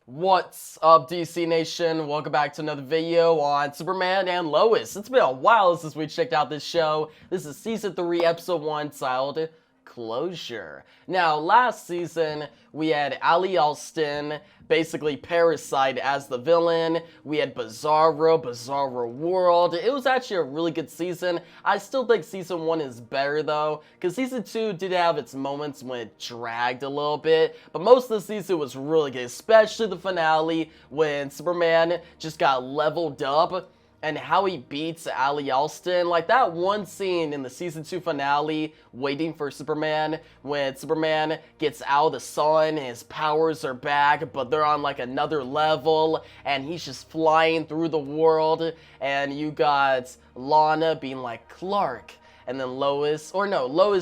What's up, DC Nation? Welcome back to another video on Superman and Lois. It's been a while since we checked out this show. This is Season 3, Episode 1, titled Closure. Now, last season, we had Ali Alston, basically Parasite as the villain. We had Bizarro World. It was actually a really good season. I still think Season 1 is better, though, because Season 2 did have its moments when it dragged a little bit, but most of the season was really good, especially the finale when Superman just got leveled up. And how he beats Ali Alston, like that one scene in the Season 2 finale, Waiting for Superman, when Superman gets out of the sun, his powers are back, but they're on like another level, and he's just flying through the world, and you got Lana being like, Clark. And then Lois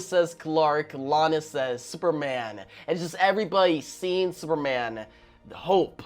says Clark, Lana says Superman. And just everybody seeing Superman, hope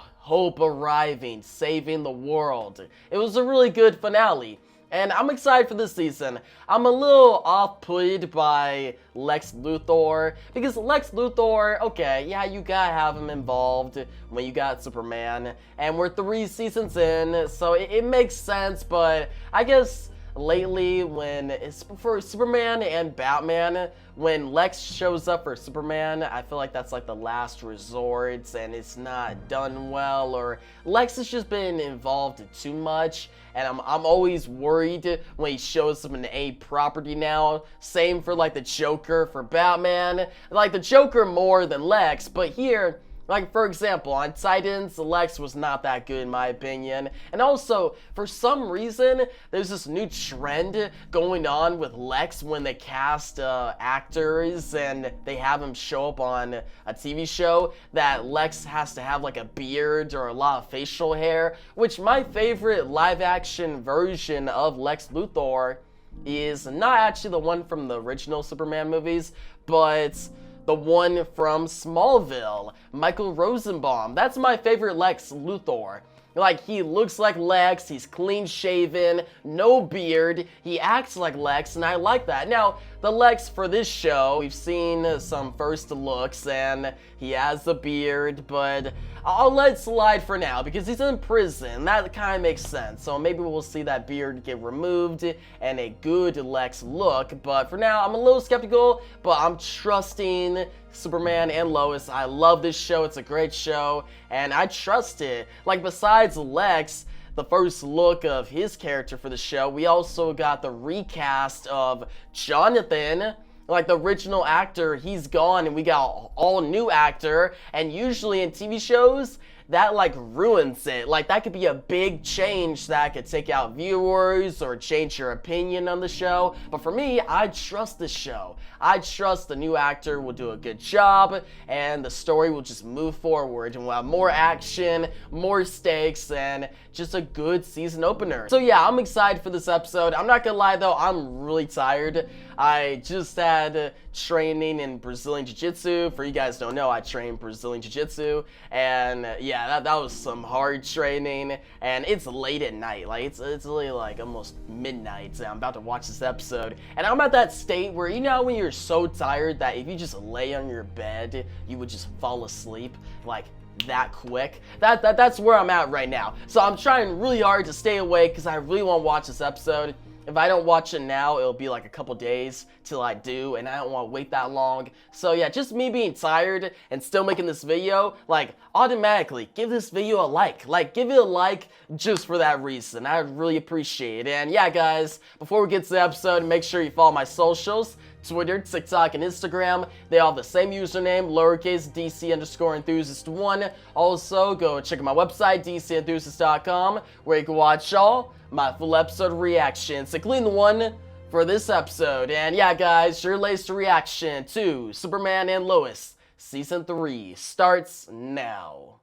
arriving, saving the world. It was a really good finale, and I'm excited for this season. I'm a little off-put by Lex Luthor, because Lex Luthor, okay, yeah, you gotta have him involved when you got Superman, and we're 3 seasons in, so it makes sense, but I guess lately when it's for Superman and Batman, when Lex shows up for Superman, I feel like that's like the last resort and it's not done well, or Lex has just been involved too much, and I'm always worried when he shows up in a property now. Same for like the Joker for Batman, like the Joker more than Lex, but here, like, for example, on Titans, Lex was not that good in my opinion. And also, for some reason, there's this new trend going on with Lex when they cast actors and they have him show up on a TV show, that Lex has to have like a beard or a lot of facial hair, which my favorite live-action version of Lex Luthor is not actually the one from the original Superman movies, but the one from Smallville, Michael Rosenbaum. That's my favorite Lex Luthor. Like, he looks like Lex, he's clean shaven, no beard, he acts like Lex, and I like that. Now, the Lex for this show, we've seen some first looks, and he has a beard, but I'll let it slide for now, because he's in prison. That kind of makes sense, so maybe we'll see that beard get removed, and a good Lex look, but for now, I'm a little skeptical, but I'm trusting Superman and Lois. I love this show, it's a great show, and I trust it. Like, besides Lex, the first look of his character for the show, we also got the recast of Jonathan. Like, the original actor, he's gone, and we got all new actor, and usually in TV shows, that like ruins it. Like, that could be a big change that could take out viewers or change your opinion on the show. But for me, I trust this show. I trust the new actor will do a good job and the story will just move forward and we'll have more action, more stakes, and just a good season opener. So yeah, I'm excited for this episode. I'm not gonna lie though, I'm really tired. I just had training in Brazilian Jiu-Jitsu. For you guys who don't know, I train Brazilian Jiu-Jitsu, and yeah, that was some hard training, and it's late at night. Like, it's really like almost midnight, and I'm about to watch this episode, and I'm at that state where, you know, when you're so tired that if you just lay on your bed, you would just fall asleep, like, that quick. That's where I'm at right now. So I'm trying really hard to stay awake because I really want to watch this episode. If I don't watch it now, it'll be like a couple days till I do, and I don't want to wait that long. So yeah, just me being tired and still making this video, like, automatically give this video a like. Like, give it a like just for that reason. I'd really appreciate it. And yeah, guys, before we get to the episode, make sure you follow my socials. Twitter, TikTok, and Instagram. They all have the same username, lowercase DC_enthusiast1. Also, go check out my website, dcenthusiast.com, where you can watch all my full episode reactions, including the one for this episode. And yeah, guys, your latest reaction to Superman and Lois Season 3 starts now.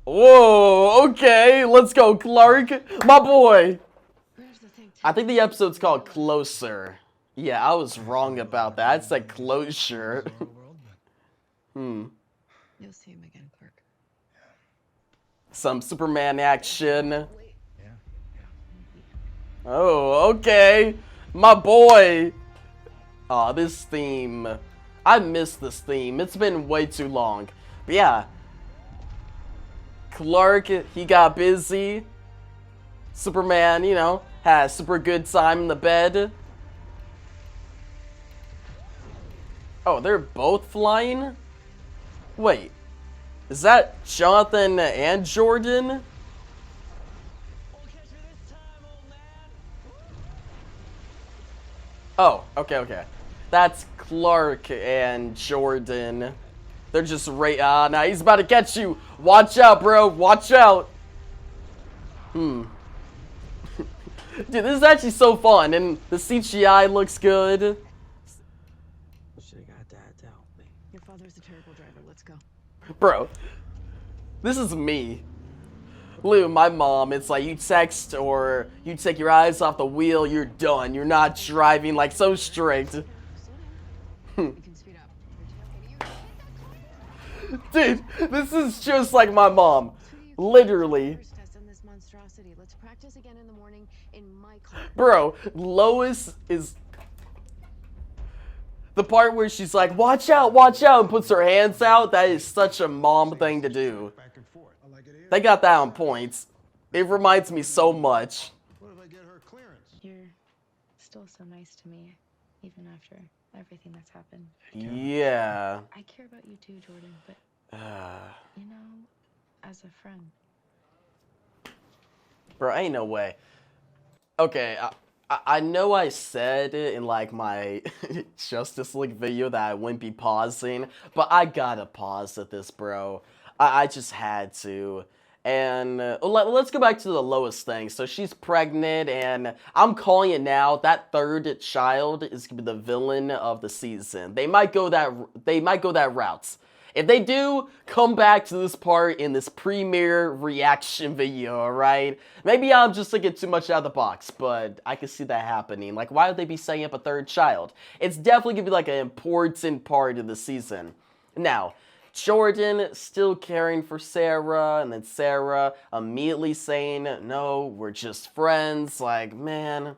Whoa, okay, let's go, Clark, my boy. I think the episode's called Closer. Yeah, I was wrong about that. It's like Closure. You'll see him again, Clark. Some Superman action. Oh, okay. My boy. Aw, this theme. I miss this theme. It's been way too long. But yeah. Clark, he got busy. Superman, you know, had a super good time in the bed. Oh, they're both flying? Wait. Is that Jonathan and Jordan? Oh, okay. That's Clark and Jordan. They're just nah, he's about to catch you. Watch out, bro. Watch out. Dude, this is actually so fun, and the CGI looks good. Should've got Dad to help me. Your father's a terrible driver. Let's go. Bro, this is me. Lou, my mom, it's like you text or you take your eyes off the wheel, you're done. You're not driving, like, so strict. You can speed up. Dude, this is just like my mom. Literally. This monstrosity. Let's practice again in the morning in my car. Bro, Lois is... The part where she's like, watch out, and puts her hands out, that is such a mom thing to do. They got that on points. It reminds me so much. What if I get her clearance? You're still so nice to me, even after everything that's happened. Yeah. I care about you too, Jordan, but, you know, as a friend. Bro, ain't no way. Okay, I know I said in, like, my Justice League video that I wouldn't be pausing, but I gotta pause at this, bro. I just had to. And let's go back to the Lois thing. So she's pregnant, and I'm calling it now. That third child is gonna be the villain of the season. They might go that route. If they do, come back to this part in this premiere reaction video, alright? Maybe I'm just thinking too much out of the box, but I can see that happening. Like, why would they be setting up a third child? It's definitely gonna be like an important part of the season. Now, Jordan still caring for Sarah, and then Sarah immediately saying, no, we're just friends. Like, man.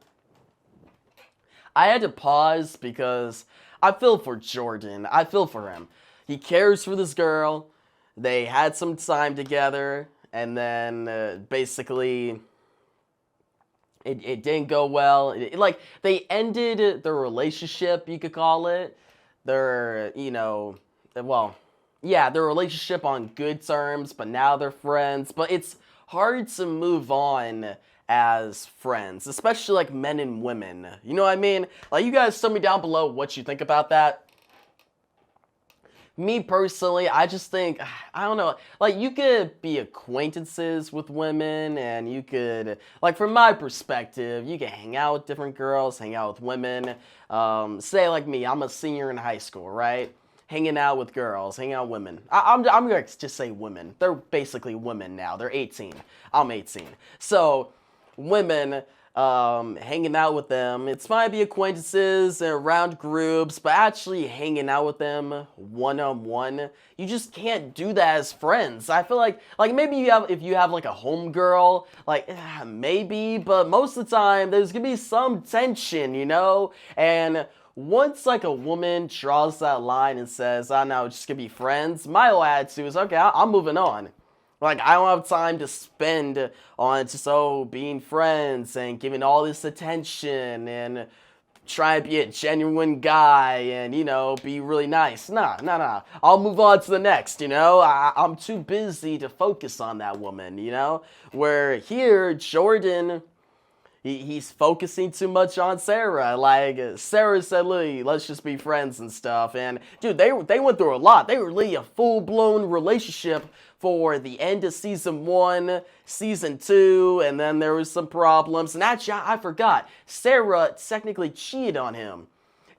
I had to pause because I feel for Jordan. I feel for him. He cares for this girl. They had some time together, and then basically it didn't go well. Like, they ended their relationship, you could call it. Their, you know, well... Yeah, their relationship on good terms, but now they're friends. But it's hard to move on as friends, especially like men and women. You know what I mean? Like, you guys tell me down below what you think about that. Me personally, I just think, I don't know, like, you could be acquaintances with women, and you could, like, from my perspective, you can hang out with different girls, hang out with women. Say like me, I'm a senior in high school, right? Hanging out with girls, hanging out with women. I'm gonna just say women. They're basically women now. They're 18. I'm 18. So, women, hanging out with them. It's might be acquaintances and around groups, but actually hanging out with them one-on-one, you just can't do that as friends. I feel like maybe if you have like a homegirl, like, maybe, but most of the time, there's gonna be some tension, you know? And once, like, a woman draws that line and says, oh, no, it's just gonna be friends, my whole attitude is, okay, I'm moving on. Like, I don't have time to spend on just, being friends and giving all this attention and trying to be a genuine guy and, you know, be really nice. Nah. I'll move on to the next, you know? I'm too busy to focus on that woman, you know? Where here, Jordan... He's focusing too much on Sarah. Like, Sarah said, Lily, let's just be friends and stuff. And, dude, they went through a lot. They were really a full-blown relationship for the end of Season 1, Season 2, and then there was some problems. And actually, I forgot. Sarah technically cheated on him.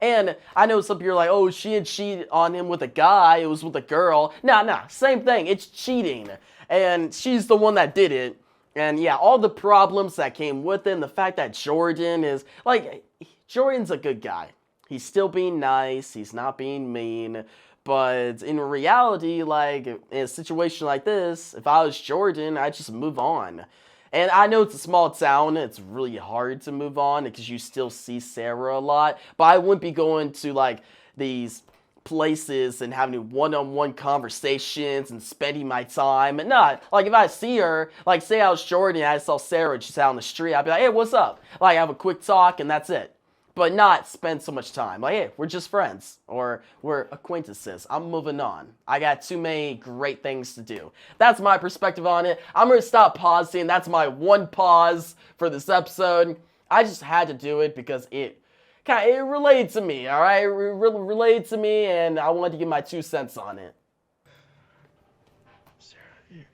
And I know some people are like, oh, she didn't cheat on him with a guy. It was with a girl. Nah, same thing. It's cheating. And she's the one that did it. And yeah, all the problems that came with it, and the fact that Jordan is, like, Jordan's a good guy. He's still being nice, he's not being mean, but in reality, like, in a situation like this, if I was Jordan, I'd just move on. And I know it's a small town, it's really hard to move on because you still see Sarah a lot, but I wouldn't be going to like these places and having one-on-one conversations and spending my time. And not like if I see her, like say I was Jordan and I saw Sarah and she's out on the street, I'd be like, hey, what's up? Like have a quick talk and that's it. But not spend so much time. Like, hey, we're just friends or we're acquaintances. I'm moving on. I got too many great things to do. That's my perspective on it. I'm gonna stop pausing. That's my one pause for this episode. I just had to do it because it related to me, all right? It related to me, and I wanted to give my 2 cents on it. Sarah, you're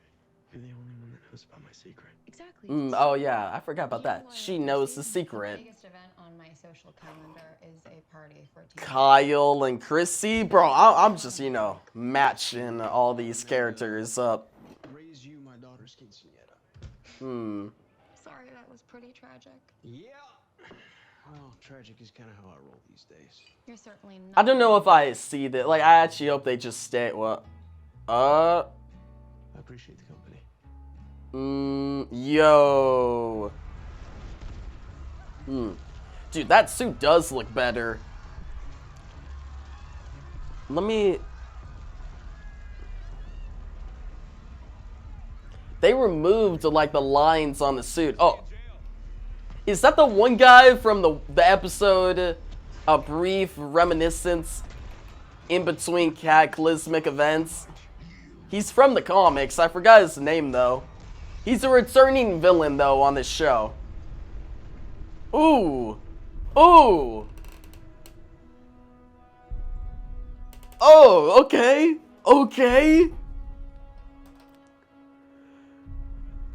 the only one that knows about my secret. Exactly. Oh yeah, I forgot about that. You know She what? knows the The secret. biggest event on my social calendar is a party for teenagers. Kyle and Chrissy, bro, I'm just, you know, matching all these characters up. Raise you my daughter's quinceañera. Sorry, that was pretty tragic. Yeah. Well, tragic is kind of how I roll these days. You're certainly not. I don't know if I see that. Like, I actually hope they just stay. What? I appreciate the company. Yo. Dude, that suit does look better. Let me... They removed, like, the lines on the suit. Oh. Is that the one guy from the episode, A Brief Reminiscence in Between Cataclysmic Events? He's from the comics. I forgot his name, though. He's a returning villain, though, on this show. Ooh. Ooh. Oh, okay. Okay.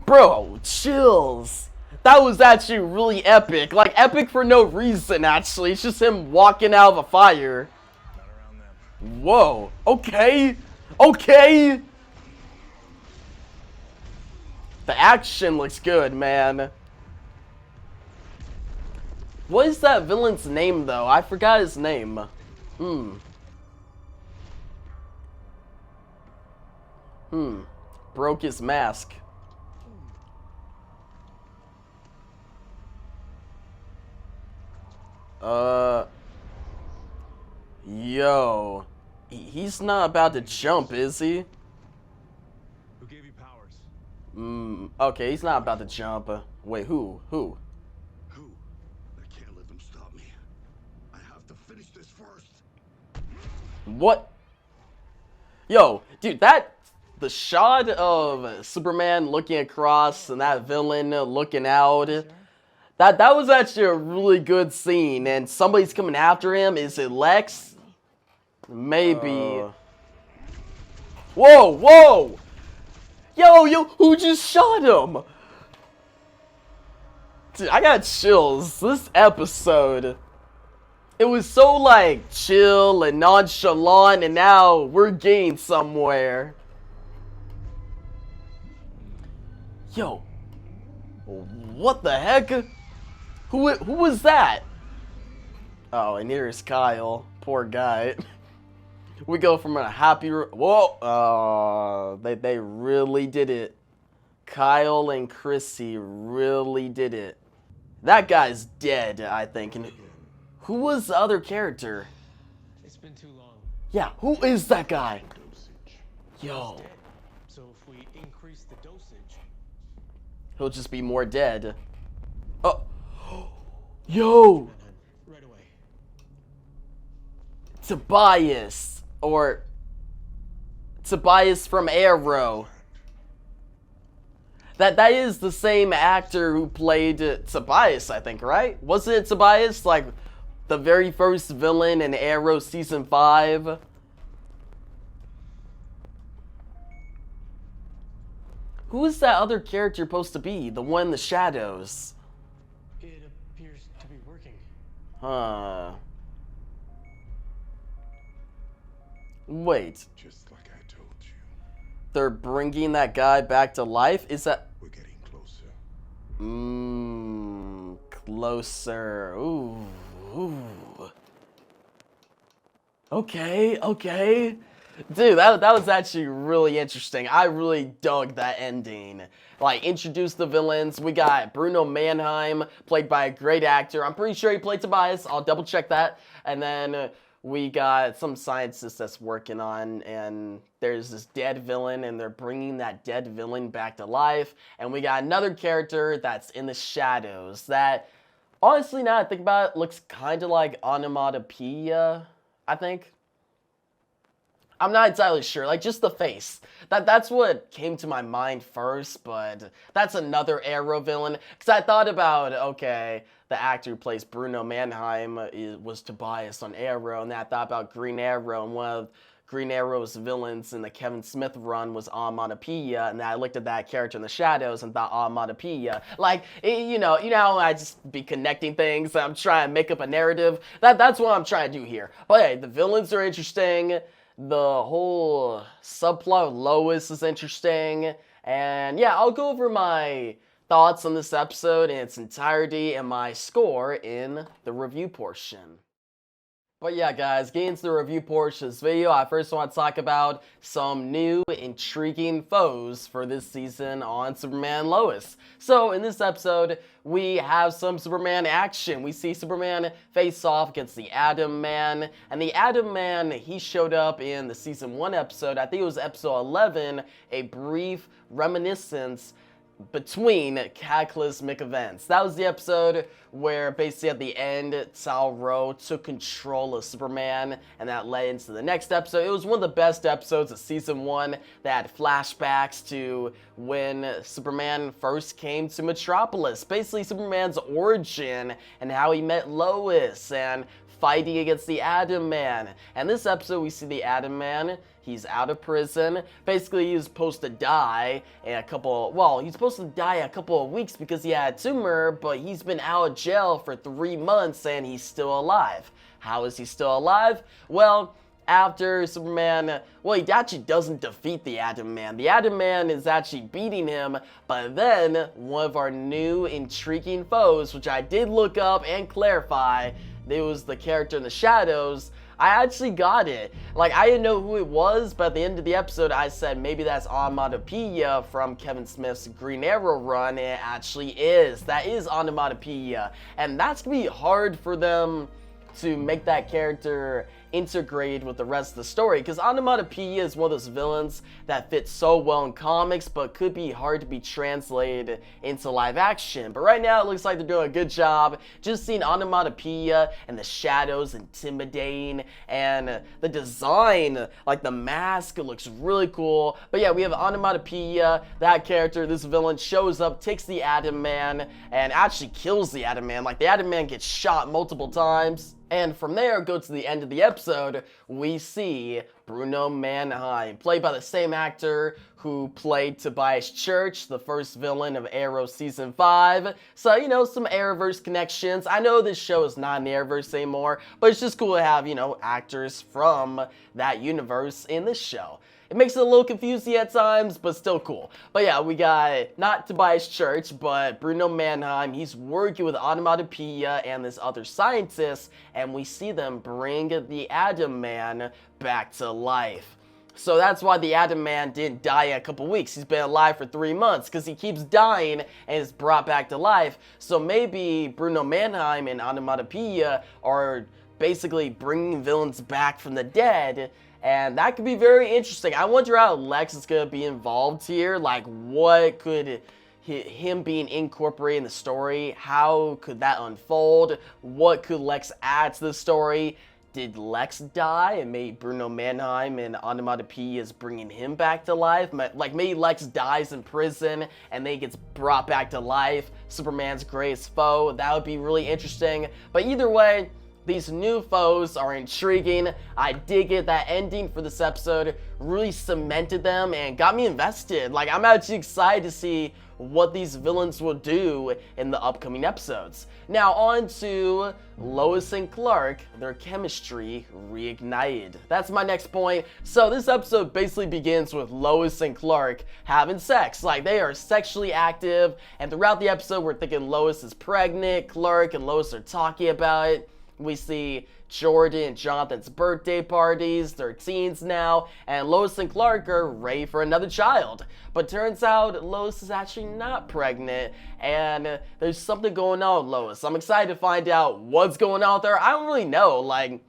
Bro, chills. That was actually really epic. Like, epic for no reason, actually. It's just him walking out of a fire. Whoa. Okay. Okay. The action looks good, man. What is that villain's name, though? I forgot his name. Broke his mask. Yo. He's not about to jump, is he? Who gave you powers? Okay, he's not about to jump. Wait, who? Who? I can't let them stop me. I have to finish this first. What? Yo, dude, the shot of Superman looking across and that villain looking out, that was actually a really good scene. And somebody's coming after him. Is it Lex? Maybe. Whoa, whoa! Yo, who just shot him? Dude, I got chills. This episode, it was so like chill and nonchalant, and now we're getting somewhere. Yo, what the heck? Who was that? Oh, and here's Kyle. Poor guy. We go from a happy... Whoa! They really did it. Kyle and Chrissy really did it. That guy's dead, I think. And who was the other character? It's been too long. Yeah, who is that guy? Yo. Dead. So if we increase the dosage, He'll just be more dead. Oh. Yo! right away. Tobias. Or Tobias from Arrow. That is the same actor who played Tobias, I think, right? Wasn't it Tobias? Like, the very first villain in Arrow Season 5? Who is that other character supposed to be? The one in the shadows? It appears to be working. Huh. Wait. Just like I told you. They're bringing that guy back to life? Is that... We're getting closer. Closer. Ooh. Okay. Dude, that was actually really interesting. I really dug that ending. Like, introduce the villains. We got Bruno Mannheim, played by a great actor. I'm pretty sure he played Tobias. I'll double check that. And then we got some scientist that's working on, and there's this dead villain, and they're bringing that dead villain back to life. And we got another character that's in the shadows that, honestly, now I think about it, looks kind of like Onomatopoeia, I think. I'm not entirely sure, like just the face. That's what came to my mind first, but that's another Arrow villain. Because I thought about, okay, the actor who plays Bruno Mannheim was Tobias on Arrow, and then I thought about Green Arrow, and one of Green Arrow's villains in the Kevin Smith run was Onomatopoeia, and then I looked at that character in the shadows and thought Onomatopoeia. Like, you know how I just be connecting things, I'm trying to make up a narrative. That's what I'm trying to do here. But hey, the villains are interesting. The whole subplot of Lois is interesting, and yeah, I'll go over my thoughts on this episode in its entirety and my score in the review portion. But yeah, guys, getting into the review portion of this video, I first want to talk about some new, intriguing foes for this season on Superman and Lois. So, in this episode, we have some Superman action. We see Superman face off against the Atom Man, and the Atom Man, he showed up in the Season 1 episode, I think it was episode 11, A Brief Reminiscence Between Cataclysmic Events. That was the episode where basically at the end, Tal-Rho took control of Superman, and that led into the next episode. It was one of the best episodes of Season 1 that had flashbacks to when Superman first came to Metropolis. Basically, Superman's origin and how he met Lois and fighting against the Atom Man. And this episode, we see the Atom Man. He's out of prison. Basically, he was supposed to die in he's supposed to die in a couple of weeks because he had a tumor, but he's been out of jail for 3 months and he's still alive. How is he still alive? Well, after Superman, he actually doesn't defeat the Atom Man. The Atom Man is actually beating him, but then one of our new intriguing foes, which I did look up and clarify, it was the character in the shadows. I actually got it. Like, I didn't know who it was, but at the end of the episode, I said maybe that's Onomatopoeia from Kevin Smith's Green Arrow run, and it actually is. That is Onomatopoeia. And that's gonna be hard for them to make that character integrate with the rest of the story, because Onomatopoeia is one of those villains that fits so well in comics but could be hard to be translated into live action. But right now it looks like they're doing a good job. Just seeing Onomatopoeia and the shadows intimidating, and the design, like the mask, it looks really cool. But yeah, we have Onomatopoeia. That character, this villain, shows up, takes the Atom Man, and actually kills the Atom Man. Like, the Atom Man gets shot multiple times. And from there, go to the end of the episode, we see Bruno Mannheim, played by the same actor who played Tobias Church, the first villain of Arrow Season 5. So, you know, some Arrowverse connections. I know this show is not in the Arrowverse anymore, but it's just cool to have, you know, actors from that universe in this show. It makes it a little confusing at times, but still cool. But yeah, we got not Tobias Church, but Bruno Mannheim. He's working with Onomatopoeia and this other scientist, and we see them bring the Atom Man back to life. So that's why the Atom Man didn't die in a couple weeks. He's been alive for 3 months because he keeps dying and is brought back to life. So maybe Bruno Mannheim and Onomatopoeia are basically bringing villains back from the dead. And that could be very interesting. I wonder how Lex is going to be involved here. Like, what could him being incorporated in the story, how could that unfold? What could Lex add to the story? Did Lex die and maybe Bruno Mannheim and Onomatopoeia is bringing him back to life? Like, maybe Lex dies in prison and then he gets brought back to life, Superman's greatest foe. That would be really interesting. But either way, these new foes are intriguing. I did get that ending for this episode, really cemented them and got me invested. Like, I'm actually excited to see what these villains will do in the upcoming episodes. Now on to Lois and Clark, their chemistry reignited. That's my next point. So this episode basically begins with Lois and Clark having sex. Like, they are sexually active, and throughout the episode we're thinking Lois is pregnant, Clark and Lois are talking about it. We see Jordan and Jonathan's birthday parties. They're teens now, and Lois and Clark are ready for another child. But turns out Lois is actually not pregnant, and there's something going on with Lois. I'm excited to find out what's going on with her. I don't really know, like,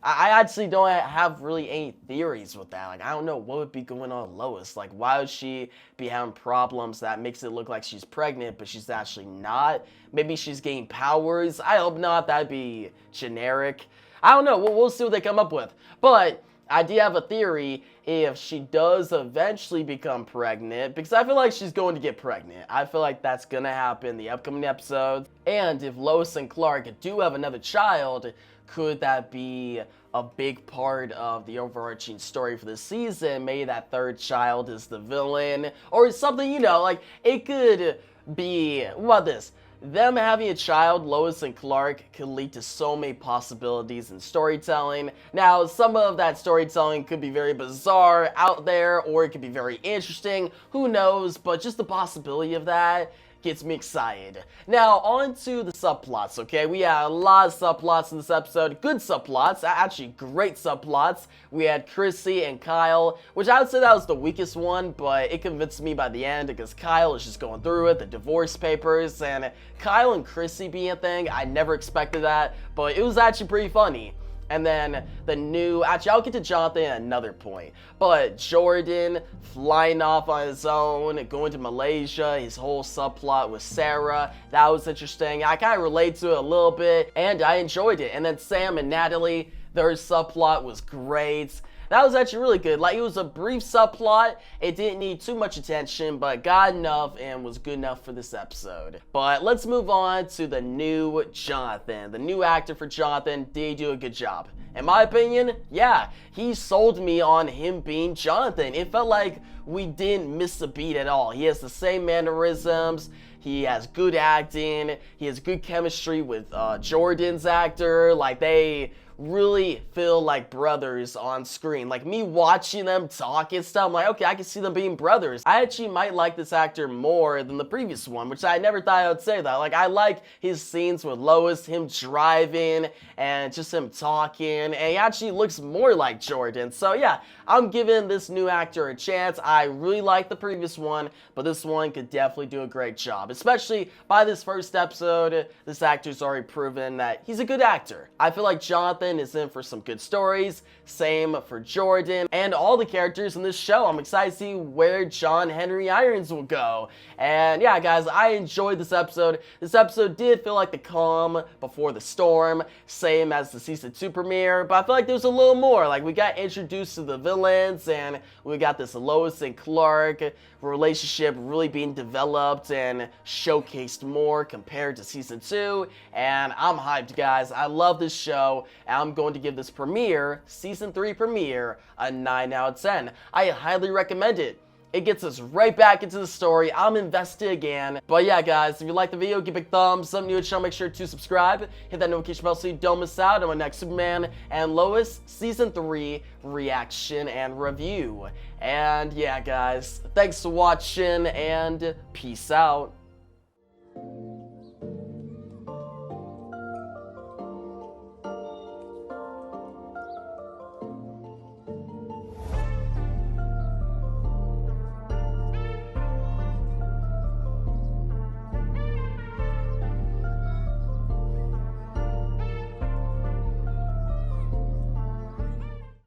I actually don't have really any theories with that. Like, I don't know what would be going on with Lois. Like, why would she be having problems that makes it look like she's pregnant, but she's actually not? Maybe she's getting powers. I hope not. That'd be generic. I don't know. We'll see what they come up with. But I do have a theory if she does eventually become pregnant, because I feel like she's going to get pregnant. I feel like that's going to happen in the upcoming episodes. And if Lois and Clark do have another child, could that be a big part of the overarching story for the season? Maybe that third child is the villain or something, you know, like it could be, what about this? Them having a child, Lois and Clark, could lead to so many possibilities in storytelling. Now, some of that storytelling could be very bizarre out there, or it could be very interesting, who knows, but just the possibility of that gets me excited. Now, on to the subplots, okay? We had a lot of subplots in this episode. Good subplots, actually great subplots. We had Chrissy and Kyle, which I would say that was the weakest one, but it convinced me by the end because Kyle is just going through it, the divorce papers, and Kyle and Chrissy being a thing, I never expected that, but it was actually pretty funny. And then the new, actually I'll get to Jonathan at another point, but Jordan flying off on his own, going to Malaysia, his whole subplot with Sarah, that was interesting. I kind of relate to it a little bit, and I enjoyed it. And then Sam and Natalie, their subplot was great. That was actually really good. Like, it was a brief subplot. It didn't need too much attention, but got enough and was good enough for this episode. But let's move on to the new Jonathan. The new actor for Jonathan did do a good job. In my opinion, yeah, he sold me on him being Jonathan. It felt like we didn't miss a beat at all. He has the same mannerisms. He has good acting. He has good chemistry with Jordan's actor. Like, they really feel like brothers on screen. Like, me watching them talk and stuff, I'm like, okay, I can see them being brothers. I actually might like this actor more than the previous one, which I never thought I would say that. Like, I like his scenes with Lois, him driving, and just him talking, and he actually looks more like Jordan. So yeah, I'm giving this new actor a chance. I really like the previous one, but this one could definitely do a great job. Especially by this first episode, this actor's already proven that he's a good actor. I feel like Jonathan is in for some good stories, same for Jordan, and all the characters in this show. I'm excited to see where John Henry Irons will go. And yeah, guys, I enjoyed this episode. This episode did feel like the calm before the storm, same as the season 2 premiere, but I feel like there's a little more. Like, we got introduced to the villains, and we got this Lois and Clark relationship really being developed and showcased more compared to season 2, and I'm hyped, guys. I love this show, and I'm going to give this premiere, season 3 premiere, a 9 out of 10. I highly recommend it. It gets us right back into the story. I'm invested again. But yeah, guys, if you like the video, give it a thumbs. Something new to the channel, make sure to subscribe. Hit that notification bell so you don't miss out on my next Superman and Lois Season 3 reaction and review. And yeah, guys, thanks for watching, and peace out.